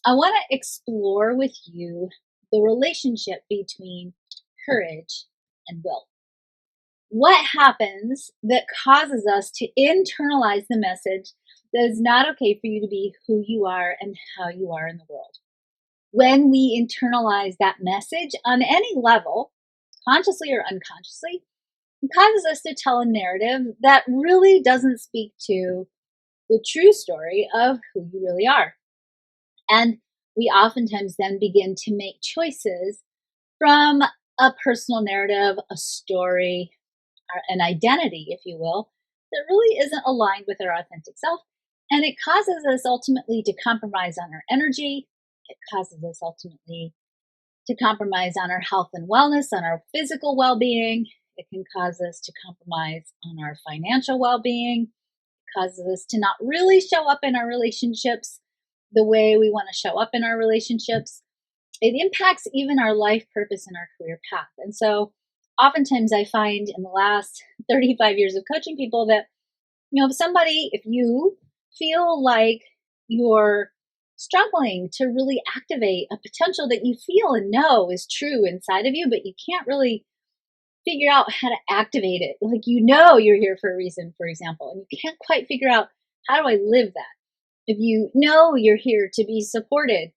I want to explore with you the relationship between courage and will. What happens that causes us to internalize the message that it's not okay for you to be who you are and how you are in the world? When we internalize that message on any level, consciously or unconsciously, it causes us to tell a narrative that really doesn't speak to the true story of who you really are. And we oftentimes then begin to make choices from a personal narrative, a story, an identity, if you will, that really isn't aligned with our authentic self. And it causes us ultimately to compromise on our energy. It causes us ultimately to compromise on our health and wellness, on our physical well being. It can cause us to compromise on our financial well being. It causes us to not really show up in our relationships the way we want to show up in our relationships. It impacts even our life purpose and our career path. And so oftentimes I find in the last 35 years of coaching people that, if you feel like you're struggling to really activate a potential that you feel and know is true inside of you, but you can't really figure out how to activate it. Like, you're here for a reason, for example, and you can't quite figure out, how do I live that? If you know you're here to be supported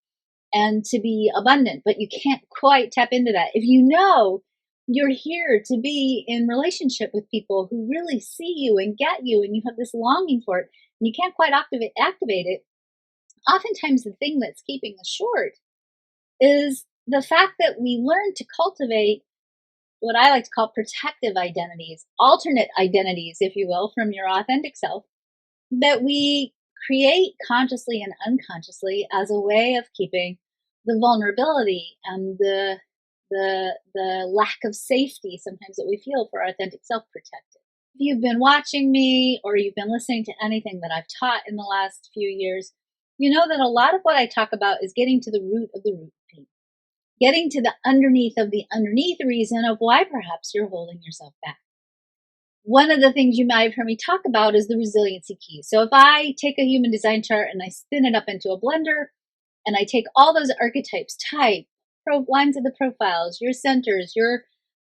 and to be abundant, but you can't quite tap into that. If you know you're here to be in relationship with people who really see you and get you, and you have this longing for it, and you can't quite activate it, oftentimes the thing that's keeping us short is the fact that we learn to cultivate what I like to call protective identities, alternate identities, if you will, from your authentic self, that we create consciously and unconsciously as a way of keeping the vulnerability and the lack of safety sometimes that we feel for our authentic self protected. If you've been watching me or you've been listening to anything that I've taught in the last few years, you know that a lot of what I talk about is getting to the root of the root pain, getting to the underneath of the underneath reason of why perhaps you're holding yourself back. One of the things you might have heard me talk about is the resiliency key. So if I take a human design chart and I spin it up into a blender and I take all those archetypes, type, lines of the profiles, your centers,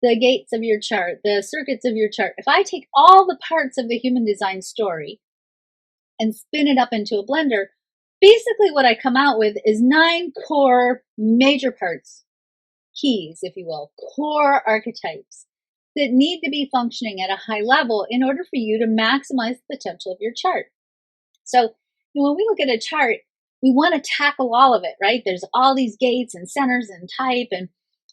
the gates of your chart, the circuits of your chart, if I take all the parts of the human design story and spin it up into a blender, basically what I come out with is 9 core major parts, keys, if you will, core archetypes that need to be functioning at a high level in order for you to maximize the potential of your chart. So when we look at a chart, we want to tackle all of it, right? There's all these gates and centers and type. And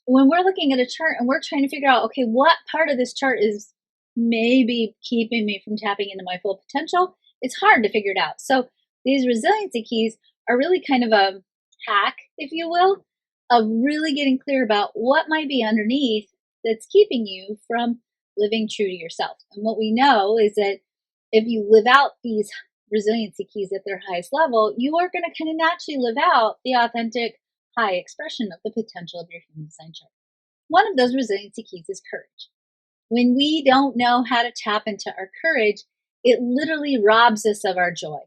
when we're looking at a chart and we're trying to figure out, okay, what part of this chart is maybe keeping me from tapping into my full potential, it's hard to figure it out. So these resiliency keys are really kind of a hack, if you will, of really getting clear about what might be underneath that's keeping you from living true to yourself. And what we know is that if you live out these resiliency keys at their highest level, you are going to kind of naturally live out the authentic high expression of the potential of your human design chart. One of those resiliency keys is courage. When we don't know how to tap into our courage, it literally robs us of our joy.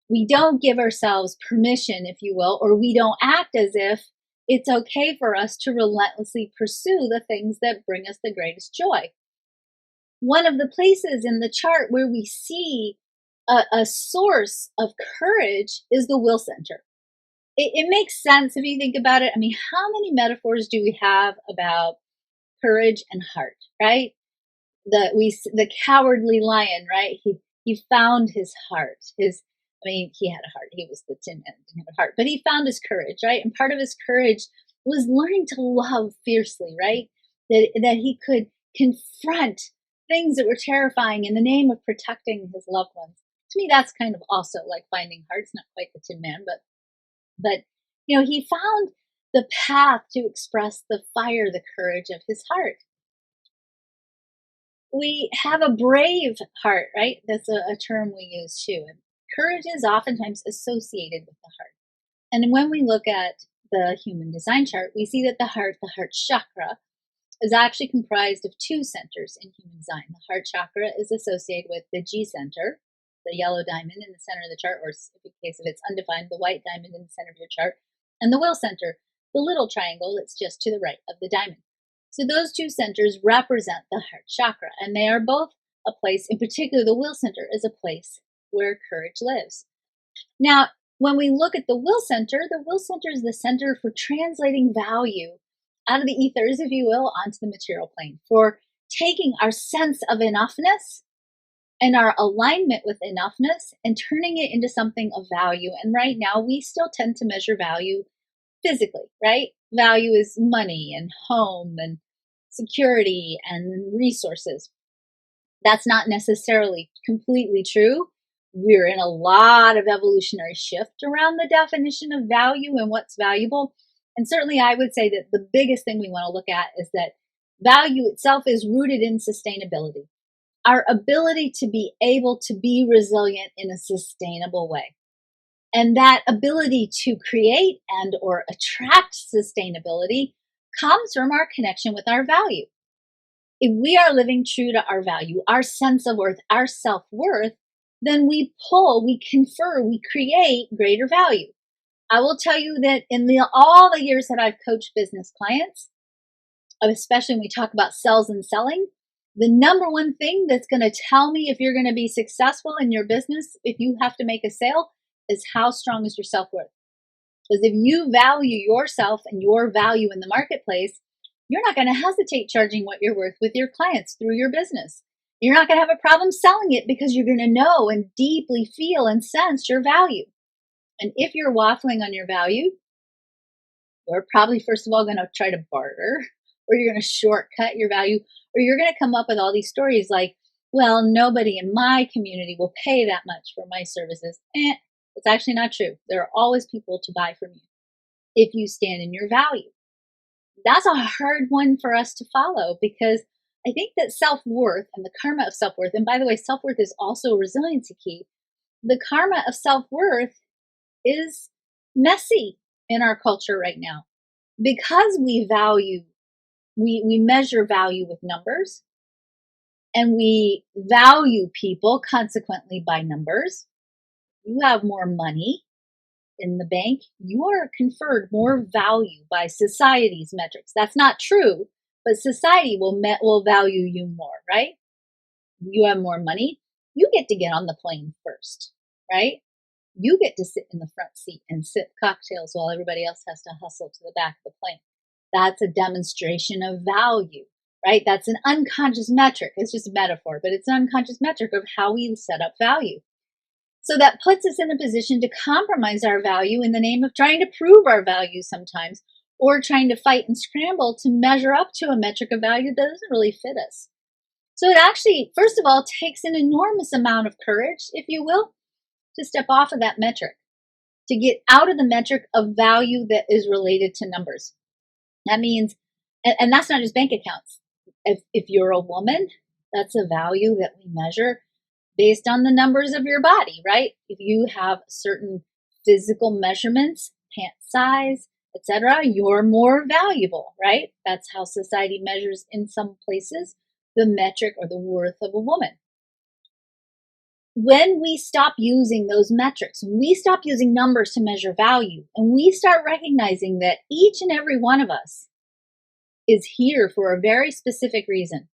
We don't give ourselves permission, if you will, or we don't act as if it's okay for us to relentlessly pursue the things that bring us the greatest joy. One of the places in the chart where we see a source of courage is the will center. It makes sense if you think about it. I mean, how many metaphors do we have about courage and heart, right? The cowardly lion, right? He found his heart. He had a heart. He was the Tin Man, didn't have a heart, but he found his courage, right? And part of his courage was learning to love fiercely, right? That he could confront things that were terrifying in the name of protecting his loved ones. To me, that's kind of also like finding hearts, not quite the Tin Man, but he found the path to express the fire, the courage of his heart. We have a brave heart, right? That's a term we use too. And courage is oftentimes associated with the heart. And when we look at the human design chart, we see that the heart chakra, is actually comprised of 2 centers in human design. The heart chakra is associated with the G center, the yellow diamond in the center of the chart, or in case if it's undefined, the white diamond in the center of your chart. and the will center, the little triangle that's just to the right of the diamond. So those two centers represent the heart chakra, and they are both a place, in particular, the will center is a place where courage lives. Now, when we look at the will center is the center for translating value out of the ethers, if you will, onto the material plane, for taking our sense of enoughness and our alignment with enoughness and turning it into something of value. And right now, we still tend to measure value physically, right? Value is money and home and security and resources. That's not necessarily completely true. We're in a lot of evolutionary shift around the definition of value and what's valuable. And certainly I would say that the biggest thing we want to look at is that value itself is rooted in sustainability. Our ability to be able to be resilient in a sustainable way. And that ability to create and or attract sustainability comes from our connection with our value. If we are living true to our value, our sense of worth, our self-worth, then we confer, we create greater value. I will tell you that in all the years that I've coached business clients, especially when we talk about sales and selling, the number one thing that's going to tell me if you're going to be successful in your business, if you have to make a sale, is how strong is your self-worth. Because if you value yourself and your value in the marketplace, you're not going to hesitate charging what you're worth with your clients through your business. You're not going to have a problem selling it because you're going to know and deeply feel and sense your value. And if you're waffling on your value, you're probably first of all going to try to barter, or you're going to shortcut your value, or you're going to come up with all these stories like, well, nobody in my community will pay that much for my services. It's actually not true. There are always people to buy from you if you stand in your value. That's a hard one for us to follow because I think that self-worth and the karma of self-worth, and by the way, self-worth is also a resiliency key. The karma of self-worth is messy in our culture right now because we measure value with numbers, and we value people consequently by numbers. You have more money in the bank, you are conferred more value by society's metrics. That's not true, but society will value you more, right? You have more money, you get to get on the plane first, right? You get to sit in the front seat and sip cocktails while everybody else has to hustle to the back of the plane. That's a demonstration of value, right? That's an unconscious metric. It's just a metaphor, but it's an unconscious metric of how we set up value. So that puts us in a position to compromise our value in the name of trying to prove our value sometimes, or trying to fight and scramble to measure up to a metric of value that doesn't really fit us. So it actually, first of all, takes an enormous amount of courage, if you will, to step off of that metric, to get out of the metric of value that is related to numbers. That means, and that's not just bank accounts. If you're a woman, that's a value that we measure based on the numbers of your body, right? If you have certain physical measurements, pant size, etc., you're more valuable, right? That's how society measures in some places the metric or the worth of a woman. When we stop using those metrics, when we stop using numbers to measure value, and we start recognizing that each and every one of us is here for a very specific reason.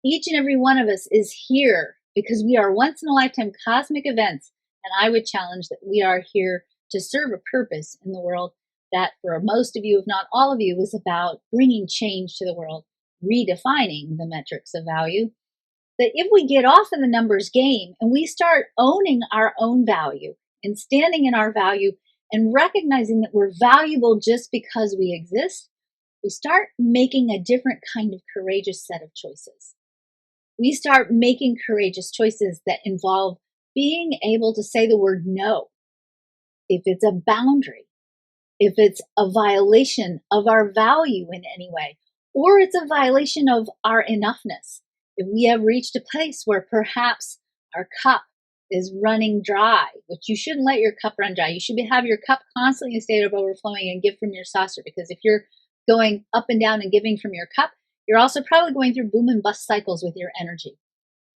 Each and every one of us is here because we are once in a lifetime cosmic events. And I would challenge that we are here to serve a purpose in the world that for most of you, if not all of you, is about bringing change to the world, redefining the metrics of value. That if we get off of the numbers game and we start owning our own value and standing in our value and recognizing that we're valuable just because we exist, we start making a different kind of courageous set of choices. We start making courageous choices that involve being able to say the word no. If it's a boundary, if it's a violation of our value in any way, or it's a violation of our enoughness. If we have reached a place where perhaps our cup is running dry, which you shouldn't let your cup run dry. You should have your cup constantly in a state of overflowing and give from your saucer, because if you're going up and down and giving from your cup, you're also probably going through boom and bust cycles with your energy.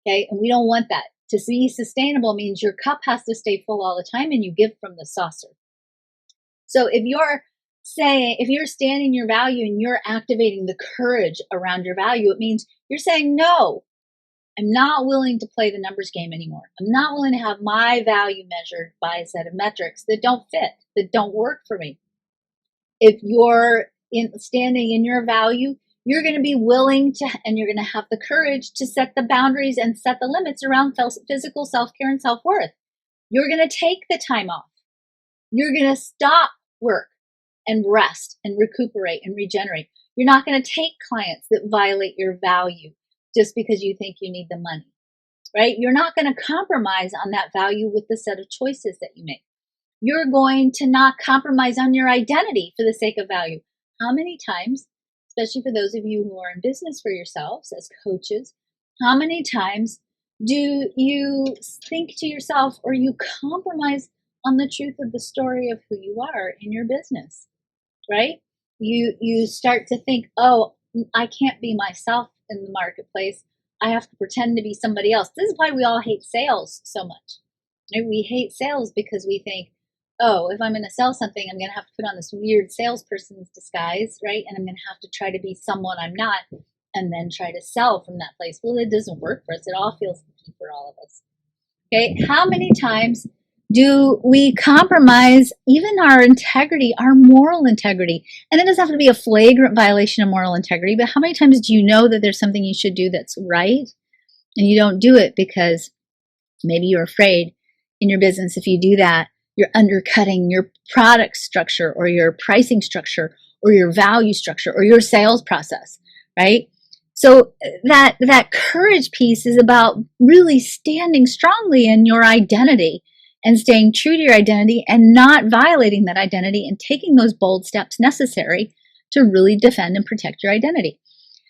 Okay, and we don't want that. To be sustainable means your cup has to stay full all the time and you give from the saucer. So if you're standing in your value and you're activating the courage around your value, it means you're saying, no, I'm not willing to play the numbers game anymore. I'm not willing to have my value measured by a set of metrics that don't fit, that don't work for me. If you're standing in your value, you're going to be willing to, and you're going to have the courage to set the boundaries and set the limits around physical self-care and self-worth. You're going to take the time off. You're going to stop work and rest and recuperate and regenerate. You're not going to take clients that violate your value just because you think you need the money, right? You're not going to compromise on that value with the set of choices that you make. You're going to not compromise on your identity for the sake of value. How many times, especially for those of you who are in business for yourselves as coaches, how many times do you think to yourself or you compromise on the truth of the story of who you are in your business, right? You start to think, oh, I can't be myself in the marketplace. I have to pretend to be somebody else. This is why we all hate sales so much. Right? We hate sales because we think, oh, if I'm going to sell something, I'm going to have to put on this weird salesperson's disguise, right? And I'm going to have to try to be someone I'm not and then try to sell from that place. Well, it doesn't work for us. It all feels icky for all of us. Okay, how many times do we compromise even our integrity, our moral integrity? And it doesn't have to be a flagrant violation of moral integrity, but how many times do you know that there's something you should do that's right and you don't do it because maybe you're afraid in your business if you do that, you're undercutting your product structure or your pricing structure or your value structure or your sales process, right? So that courage piece is about really standing strongly in your identity and staying true to your identity and not violating that identity and taking those bold steps necessary to really defend and protect your identity.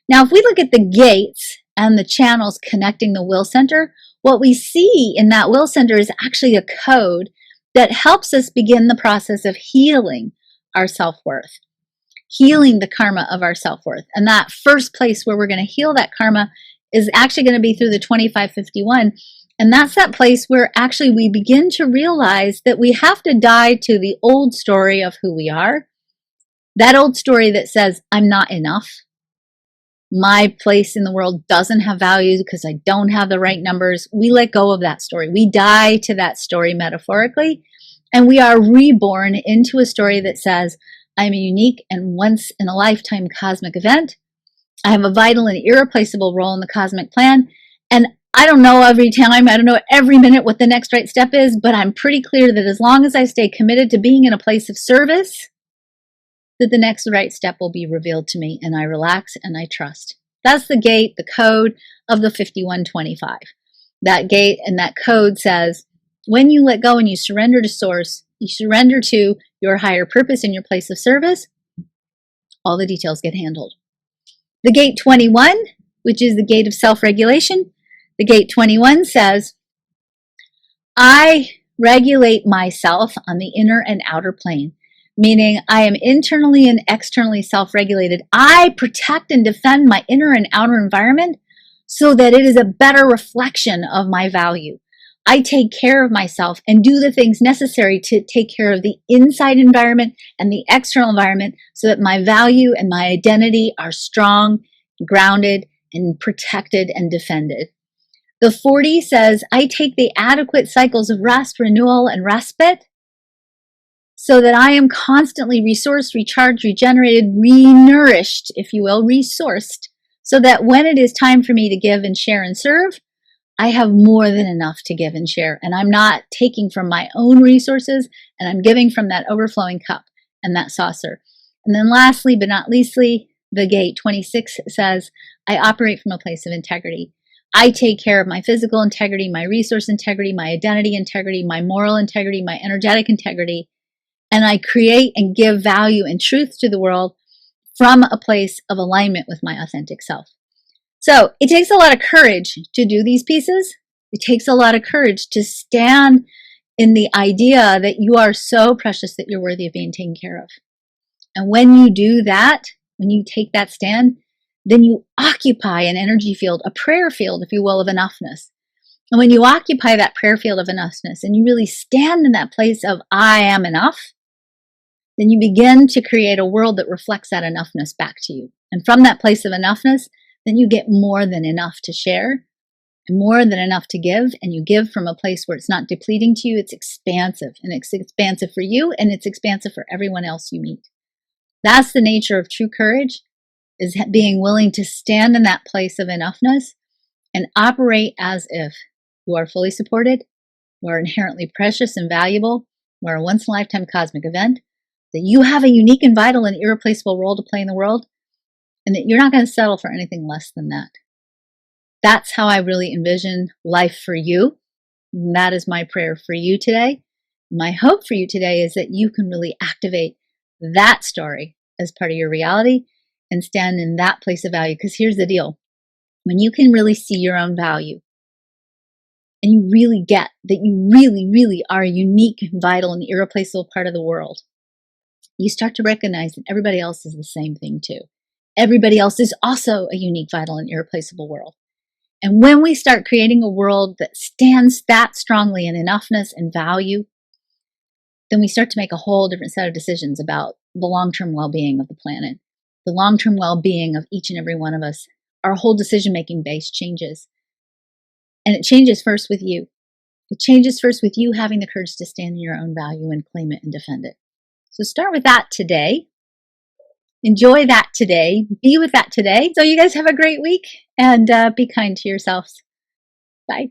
Now, if we look at the gates and the channels connecting the will center, what we see in that will center is actually a code that helps us begin the process of healing our self-worth, healing the karma of our self-worth. And that first place where we're going to heal that karma is actually going to be through the 2551. And that's that place where actually we begin to realize that we have to die to the old story of who we are. That old story that says, I'm not enough. My place in the world doesn't have value because I don't have the right numbers. We let go of that story. We die to that story metaphorically, and we are reborn into a story that says, I'm a unique and once in a lifetime cosmic event. I have a vital and irreplaceable role in the cosmic plan. And I don't know every time, I don't know every minute what the next right step is, but I'm pretty clear that as long as I stay committed to being in a place of service, that the next right step will be revealed to me, and I relax and I trust. That's the gate, the code of the 5125. That gate and that code says, when you let go and you surrender to source, you surrender to your higher purpose in your place of service, all the details get handled. The gate 21, which is the gate of self-regulation, the gate 21 says, I regulate myself on the inner and outer plane. Meaning I am internally and externally self-regulated. I protect and defend my inner and outer environment so that it is a better reflection of my value. I take care of myself and do the things necessary to take care of the inside environment and the external environment so that my value and my identity are strong, grounded, and protected and defended. The 40 says, I take the adequate cycles of rest, renewal, and respite so that I am constantly resourced, recharged, regenerated, renourished, if you will, resourced, so that when it is time for me to give and share and serve, I have more than enough to give and share. And I'm not taking from my own resources, and I'm giving from that overflowing cup and that saucer. And then lastly, but not leastly, the gate 26 says, I operate from a place of integrity. I take care of my physical integrity, my resource integrity, my identity integrity, my moral integrity, my energetic integrity, and I create and give value and truth to the world from a place of alignment with my authentic self. So it takes a lot of courage to do these pieces. It takes a lot of courage to stand in the idea that you are so precious that you're worthy of being taken care of. And when you do that, when you take that stand, then you occupy an energy field, a prayer field, if you will, of enoughness. And when you occupy that prayer field of enoughness and you really stand in that place of I am enough, then you begin to create a world that reflects that enoughness back to you. And from that place of enoughness, then you get more than enough to share and more than enough to give. And you give from a place where it's not depleting to you, it's expansive. And it's expansive for you and it's expansive for everyone else you meet. That's the nature of true courage, is being willing to stand in that place of enoughness and operate as if you are fully supported, you are inherently precious and valuable, you are a once-in-a-lifetime cosmic event, that you have a unique and vital and irreplaceable role to play in the world, and that you're not going to settle for anything less than that. That's how I really envision life for you. And that is my prayer for you today. My hope for you today is that you can really activate that story as part of your reality and stand in that place of value. Because here's the deal. When you can really see your own value and you really get that you really, really are a unique, vital, and irreplaceable part of the world, you start to recognize that everybody else is the same thing too. Everybody else is also a unique, vital, and irreplaceable world. And when we start creating a world that stands that strongly in enoughness and value, then we start to make a whole different set of decisions about the long-term well-being of the planet, the long-term well-being of each and every one of us. Our whole decision-making base changes. And it changes first with you. It changes first with you having the courage to stand in your own value and claim it and defend it. So start with that today. Enjoy that today. Be with that today. So you guys have a great week and be kind to yourselves. Bye.